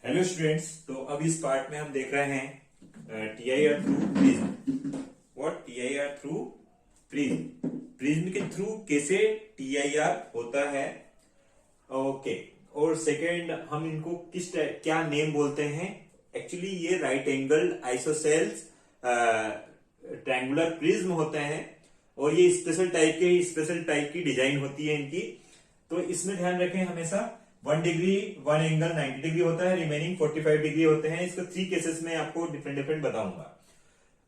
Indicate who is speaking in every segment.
Speaker 1: Hello students, तो अब इस पार्ट में हम देख रहे हैं TIR through prism. What TIR through prism, prism के थ्रू कैसे टीआईआर होता है। ओके, और सेकंड हम इनको क्या नेम बोलते हैं। एक्चुअली ये right angle isosceles triangular prism होते हैं और ये स्पेशल टाइप की डिजाइन होती है इनकी। तो इसमें ध्यान रखें हमेशा 1 डिग्री 1 एंगल 90 डिग्री होता है, रिमेनिंग 45 डिग्री होते हैं। इसको 3 केसेस में आपको डिफरेंट बताऊंगा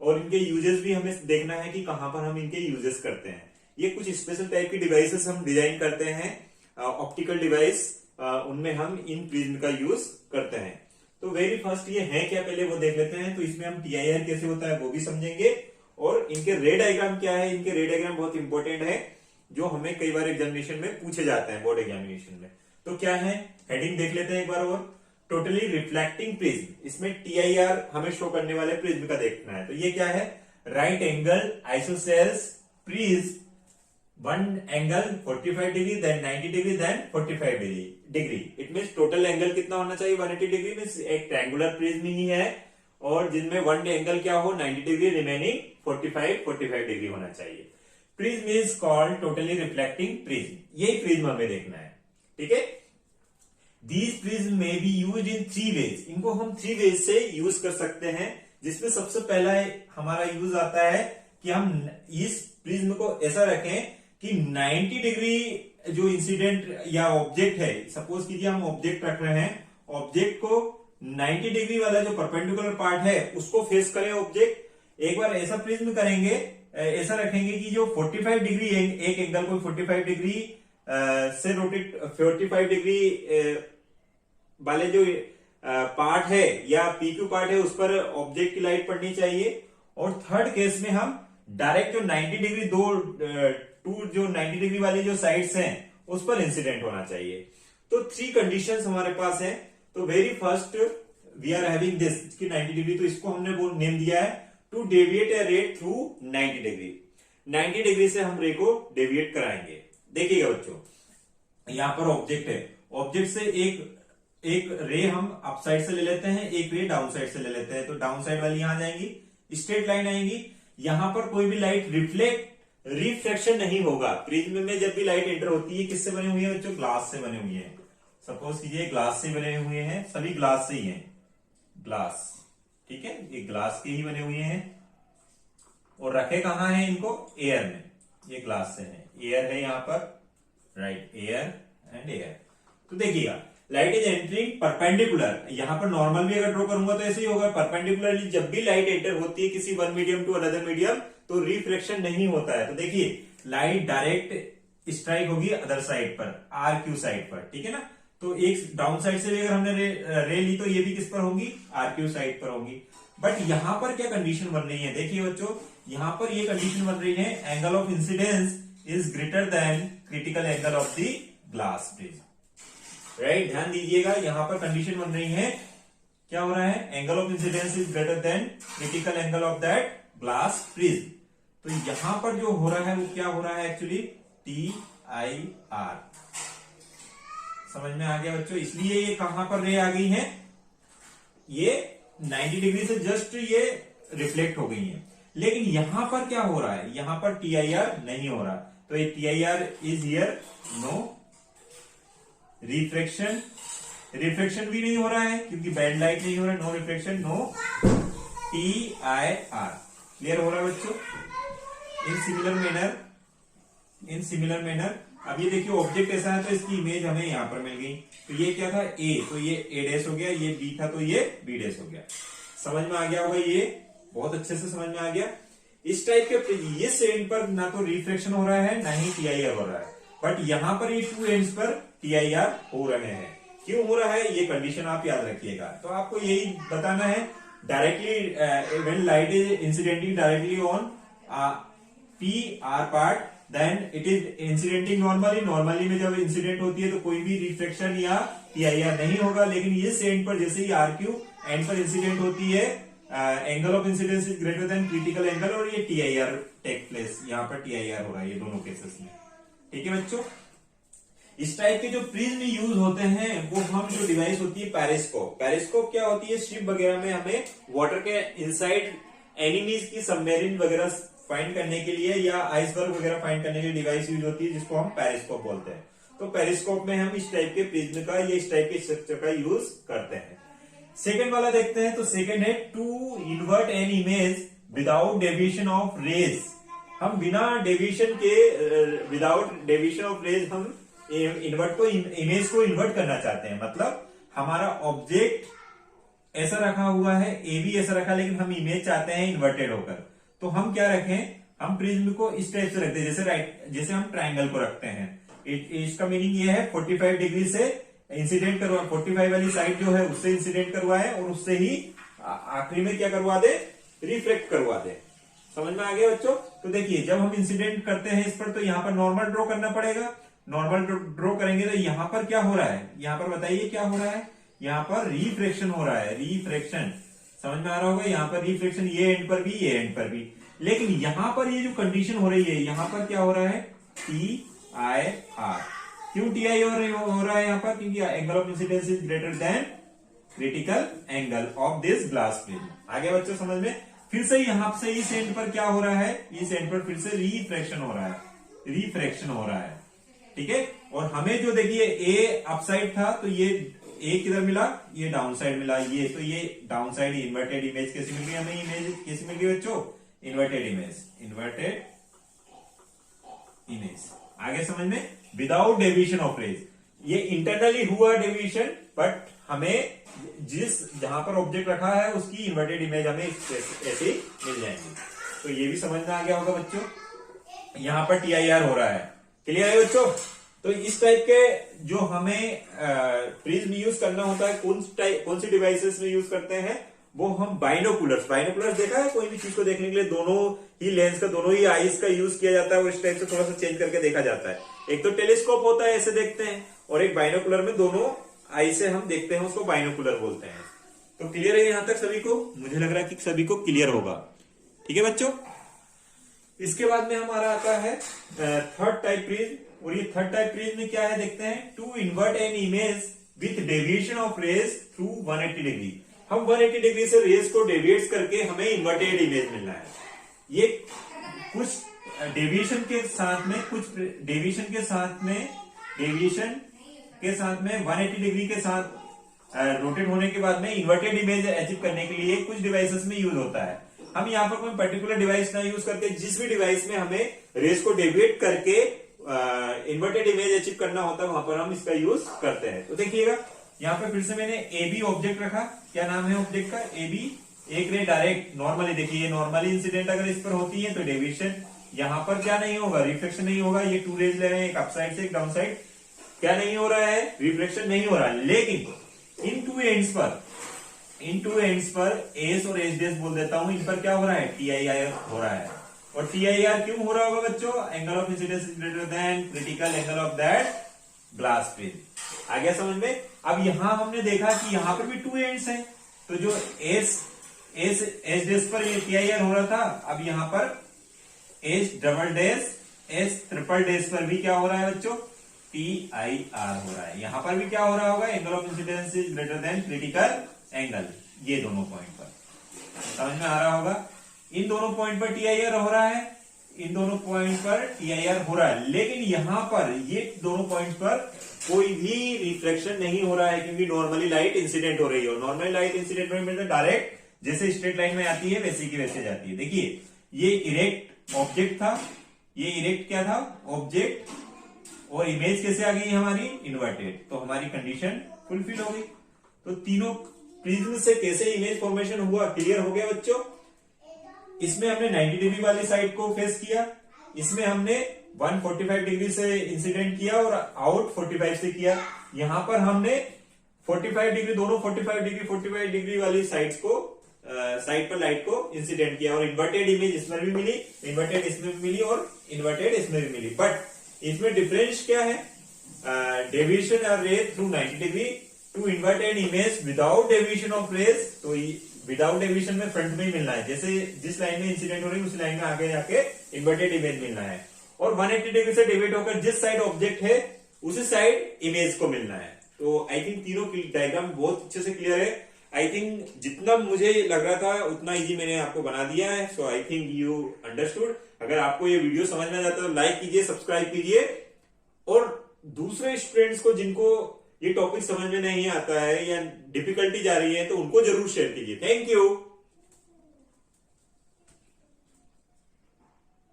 Speaker 1: और इनके यूजेस भी हमें देखना है कि कहां पर हम इनके यूजेस करते हैं। ये कुछ स्पेशल टाइप की डिवाइसेस हम डिजाइन करते हैं, ऑप्टिकल डिवाइस, उनमें हम इन प्रिज्म का यूज करते हैं। तो वेरी फर्स्ट ये है क्या, पहले वो देख लेते हैं। तो इसमें हम टीआईआर कैसे होता है वो भी समझेंगे और इनके रे डायग्राम क्या है। इनके रे डायग्राम बहुत इंपॉर्टेंट है, जो हमें कई बार एग्जामिनेशन में पूछे जाते हैं, बोर्ड एग्जामिनेशन में। तो क्या है, हेडिंग देख लेते हैं एक बार और। टोटली रिफ्लेक्टिंग प्रिज्म, इसमें टीआईआर हमें शो करने वाले प्रिज्म का देखना है। तो ये क्या है, right angle isosceles prism, one angle 45 degree, then 90 degree, then 45 degree. It mean total angle कितना होना चाहिए, 180 डिग्री। मीन एक ट्रायंगुलर प्रिज्म ही है और जिनमें वन एंगल क्या हो, 90 डिग्री, रिमेनिंग 45 डिग्री होना चाहिए। Prism is called totally reflecting prism. यही प्रिज्म हमें देखना है, ठीक है। दीज प्रिज्म में बी यूज इन 3 वेज। इनको हम 3 वेज से यूज कर सकते हैं, जिसमें सबसे पहला हमारा यूज आता है कि हम इस प्रिज्म को ऐसा रखें कि 90 डिग्री जो इंसिडेंट या ऑब्जेक्ट है, सपोज कीजिए हम ऑब्जेक्ट रख रहे हैं, ऑब्जेक्ट को 90 डिग्री वाला जो परपेंडिकुलर पार्ट है उसको फेस करे ऑब्जेक्ट। एक बार ऐसा प्रिज्म करेंगे, ऐसा रखेंगे कि जो 45 डिग्री एक एंगल को 45 डिग्री से रोटेट, 45 डिग्री वाले जो पार्ट है या पीक्यू पार्ट है उस पर ऑब्जेक्ट की लाइट पड़नी चाहिए। और थर्ड केस में हम डायरेक्ट जो 90 डिग्री जो 90 डिग्री वाली जो साइड्स हैं उस पर इंसिडेंट होना चाहिए। तो 3 कंडीशंस हमारे पास है। तो very first we are having this कि 90 डिग्री, तो इसको हमने वो नेम दिया है टू डेविएट ए रे थ्रू 90 डिग्री। 90 डिग्री से हम रे को डेविएट कराएंगे। देखिएगा बच्चों, यहां पर ऑब्जेक्ट है, ऑब्जेक्ट से एक रे हम अप साइड से ले लेते हैं, एक रे डाउन साइड से ले लेते हैं। तो डाउन साइड वाली यहां जाएंगी, स्ट्रेट लाइन आएंगी। यहां पर कोई भी लाइट रिफ्लेक्शन नहीं होगा। प्रिज्म में जब भी लाइट एंटर होती है, किससे बने हुए हैं बच्चों, ग्लास से बने हुए हैं। सपोज कीजिए ग्लास से बने हुए हैं, सभी ग्लास से ही हैं, ग्लास, ठीक है, ये ग्लास के ही बने हुए हैं। और रखे कहां हैं इनको, एयर में। ये ग्लास से है, एयर है यहां पर, राइट, एयर एंड एयर। तो देखिएगा, लाइट इज एंटरिंग परपेंडिकुलर। यहां पर नॉर्मल भी अगर ड्रॉ करूंगा तो ऐसे ही होगा। परपेंडिकुलरली जब भी लाइट एंटर होती है किसी one medium to another medium, तो रिफ्लेक्शन नहीं होता है। तो देखिए, लाइट डायरेक्ट स्ट्राइक होगी अदर साइड पर, आर क्यू साइड पर, ठीक है ना। तो एक डाउन साइड से भी अगर हमने रे ली तो ये भी किस पर होगी, आर क्यू साइड पर होगी। बट यहां पर क्या कंडीशन बन रही है, देखिए बच्चों, यहां पर ये कंडीशन बन रही है, angle of incidence is greater than critical angle of the glass prism. Right, ध्यान दीजिएगा, यहां पर कंडीशन बन रही है, क्या हो रहा है, angle of incidence is greater than critical angle of that glass prism. तो यहां पर जो हो रहा है वो क्या हो रहा है, एक्चुअली TIR। समझ में आ गया बच्चों। इसलिए ये कहां पर रे आ गई है, ये 90 डिग्री से जस्ट ये रिफ्लेक्ट हो गई है। लेकिन यहां पर क्या हो रहा है, यहां पर TIR नहीं हो रहा। तो ये TIR is here no reflection, reflection भी नहीं हो रहा है क्योंकि बैंड लाइट नहीं हो रहा है, no reflection, no TIR। Clear हो रहा है बच्चों। इन सिमिलर मैनर अब ये देखिए, ऑब्जेक्ट ऐसा है तो इसकी इमेज हमें यहां पर मिल गई। तो ये क्या था, A, तो ये A' हो गया, ये B था तो ये B' हो गया। समझ में आ गया होगा, ये बहुत अच्छे से समझ में आ गया। इस टाइप के ये एंड पर ना तो रिफ्लेक्शन हो रहा है ना ही TIR हो रहा है, बट यहां पर ये 2 एंड्स पर TIR हो रहे हैं। क्यों हो रहा है, ये कंडीशन आप याद रखिएगा। तो आपको यही बताना है, directly when light is incidenting directly on PR part, then it is incidenting normally. Normally में जब इंसिडेंट होती है तो कोई भी रिफ्लेक्शन या TIR नहीं होगा। लेकिन ये एंड पर जैसे ही RQ एंड पर इंसिडेंट होती है, angle of incidence is greater than critical angle, और ये TIR टेक प्लेस, यहां पर TIR हो रहा है, ये दोनों केसेस में, ठीक है बच्चों। इस टाइप के जो प्रिज्म यूज होते हैं वो हम जो डिवाइस होती है पेरिस्कोप। पेरिस्कोप क्या होती है, शिप वगैरह में हमें वाटर के इनसाइड एनिमीज की सबमेरीन वगैरह फाइंड करने के लिए या आइसबर्ग वगैरह फाइंड करने के लिए डिवाइस यूज होती है, जिसको हम पेरिस्कोप बोलते हैं। तो पेरिस्कोप में हम इस टाइप के प्रिज्म का या इस टाइप के स्ट्रक्चर का यूज करते हैं। सेकेंड वाला देखते हैं, तो सेकेंड है to invert an image without deviation of rays. हम बिना डेविएशन के, विदाउट डेविएशन ऑफ रेज हम इन्वर्ट को, इमेज को इन्वर्ट करना चाहते हैं। मतलब हमारा ऑब्जेक्ट ऐसा रखा हुआ है, ए भी ऐसा रखा, लेकिन हम इमेज चाहते हैं इन्वर्टेड होकर। तो हम क्या रखें, हम प्रिज्म को इस टाइप से रखते हैं, जैसे हम ट्रायंगल को रखते हैं। इसका मीनिंग ये है 45 डिग्री से इंसिडेंट करवा, 45 वाली साइड जो है उससे इंसिडेंट करवाए और उससे ही आखिरी में क्या करवा दे, रिफ्लेक्ट करवा दे। समझ में आ गया बच्चों? तो देखिए जब हम इंसिडेंट करते हैं इस पर, तो यहाँ पर नॉर्मल ड्रॉ करना पड़ेगा। नॉर्मल ड्रॉ करेंगे तो यहाँ पर क्या हो रहा है, यहाँ पर बताइए क्या हो रहा है, यहाँ पर रिफ्रैक्शन हो रहा है, रिफ्रैक्शन। समझ में आ रहा होगा, यहाँ पर रिफ्रैक्शन, ये एंड पर भी, ये एंड पर भी। लेकिन यहाँ पर ये जो कंडीशन हो रही है, यहाँ पर क्या हो रहा है, TIR। क्यों TI हो रहा है यहाँ पर, क्योंकि angle of incidence is greater than critical angle of this glass prism. आगे बच्चों समझ में? फिर से यहाँ से इस एंड पर क्या हो रहा है, इस एंड पर फिर से रिफ्रैक्शन हो रहा है, रिफ्रैक्शन हो रहा है, ठीक है। और हमें जो देखिए ए अपसाइड था, तो ये ए किधर मिला, ये डाउन साइड मिला, ये तो ये डाउन साइड इन्वर्टेड इमेज कैसे मिल गई हमें, इमेज कैसे मिल गई बच्चों, इन्वर्टेड इमेज, इन्वर्टेड इमेज। आगे समझ में? विदाउट डेविएशन ऑफ रेज, ये इंटरनली हुआ डेविएशन, बट हमें जहां पर ऑब्जेक्ट रखा है उसकी इन्वर्टेड इमेज हमें ऐसे मिल जाएंगी। तो ये भी समझ में आ गया होगा बच्चों। यहां पर TIR हो रहा है, क्लियर है बच्चों? तो इस टाइप के जो हमें प्रिज्म यूज करना होता है, कौन सी डिवाइसेस में यूज करते हैं, वो हम बाइनोकुलर्स देखा है, कोई भी चीज को देखने के लिए दोनों ही लेंस का, दोनों ही आईज का यूज किया जाता है, और इस टाइप से थोड़ा सा चेंज करके देखा जाता है। एक तो टेलीस्कोप होता है, ऐसे देखते हैं, और एक बाइनोकुलर में दोनों आई से हम देखते हैं, उसको बाइनोकुलर बोलते हैं। तो क्लियर है यहां तक सभी को? मुझे लग रहा है कि सभी को क्लियर होगा, ठीक है बच्चों। इसके बाद में हमारा आता है थर्ड टाइप प्रिज्म, और ये थर्ड टाइप प्रिज्म में क्या है देखते हैं, to invert an image with deviation of rays through 180 degree. हम 180 डिग्री से रेज को डेविएट करके हमें इन्वर्टेड इमेज मिलना है। ये कुछ डेविएशन के साथ में, कुछ डेविएशन के साथ में, डेविएशन के साथ में 180 डिग्री के साथ रोटेट होने के बाद में इन्वर्टेड इमेज अचीव करने के लिए कुछ डिवाइसेस में यूज होता है। हम यहाँ पर कोई पर्टिकुलर डिवाइस ना यूज करके, जिस भी डिवाइस में हमें रेस को डेविएट करके इन्वर्टेड इमेज अचीव करना होता है, वहां पर हम इसका यूज करते हैं। तो देखिएगा यहाँ पे फिर से मैंने AB ऑब्जेक्ट रखा। क्या नाम है ऑब्जेक्ट का? AB। एक रे डायरेक्ट नॉर्मली, देखिए नॉर्मली इंसिडेंट अगर इस पर होती है तो डेविएशन, यहाँ पर क्या नहीं होगा, रिफ्लेक्शन नहीं होगा। ये 2 रेज ले रहे हैं, एक अप साइड से एक डाउन साइड, क्या नहीं हो रहा है, रिफ्लेक्शन नहीं हो रहा है। लेकिन इन टू एंड्स पर एस और एच डेस बोल देता हूं, इन पर क्या हो रहा है, TIR हो रहा है। और TIR क्यों हो रहा होगा बच्चों? Angle of incidence is greater than critical angle of that glass prism. आ गया समझ में? अब यहां हमने देखा कि यहां पर भी 2 एंड्स हैं, तो जो एच डेस पर ये TIR हो रहा था, अब यहां पर H double dash, H triple dash पर भी क्या हो रहा है बच्चों, TIR हो रहा है। यहां पर भी क्या हो रहा होगा, angle of incidence is greater than critical angle. ये दोनों पॉइंट पर समझ में आ रहा होगा। इन दोनों पॉइंट पर TIR हो रहा है, इन दोनों पॉइंट पर TIR हो रहा है, लेकिन यहां पर ये दोनों पॉइंट पर कोई भी रिफ्लेक्शन नहीं हो रहा है, क्योंकि नॉर्मली लाइट इंसिडेंट हो रही है। नॉर्मली लाइट इंसिडेंट में मतलब डायरेक्ट जैसे स्ट्रेट लाइन में आती है वैसे की वैसे जाती है। देखिए ये इरेक्ट ऑब्जेक्ट था, ये इरेक्ट क्या था, ऑब्जेक्ट, और इमेज कैसे आ गई हमारी, इन्वर्टेड। तो हमारी कंडीशन फुलफिल हो गई। तो तीनों प्रिज्म से कैसे इमेज फॉर्मेशन हुआ, क्लियर हो गया बच्चों। इसमें हमने 90 डिग्री वाली साइड को फेस किया, इसमें हमने 145 डिग्री से इंसिडेंट किया और आउट 45 से किया। यहां पर हमने 45 डिग्री, दोनों 45 डिग्री वाली साइड्स को, साइड पर लाइट को इंसिडेंट किया, और इन्वर्टेड इमेज इसमें भी मिली, इन्वर्टेड इसमें भी मिली और इन्वर्टेड इसमें भी मिली। बट इसमें डिफरेंस क्या है, deviation of ray through 90 degree to invert an image without deviation of rays. तो विदाउट डेविएशन में फ्रंट में ही मिलना है, जैसे जिस लाइन में इंसिडेंट हो रही है उस लाइन में आगे जाके इन्वर्टेड इमेज मिलना है। और 180 डिग्री से डेविएट होकर जिस साइड ऑब्जेक्ट है उस साइड इमेज को मिलना है। तो आई थिंक तीनों डायग्राम बहुत अच्छे से क्लियर है। आई थिंक जितना मुझे लग रहा था उतना इजी मैंने आपको बना दिया है। सो आई थिंक यू अंडरस्टूड। अगर आपको ये वीडियो समझ में आता है तो लाइक कीजिए, सब्सक्राइब कीजिए, और दूसरे स्टूडेंट्स को जिनको ये टॉपिक समझ में नहीं आता है या डिफिकल्टी जा रही है तो उनको जरूर शेयर कीजिए। Thank you.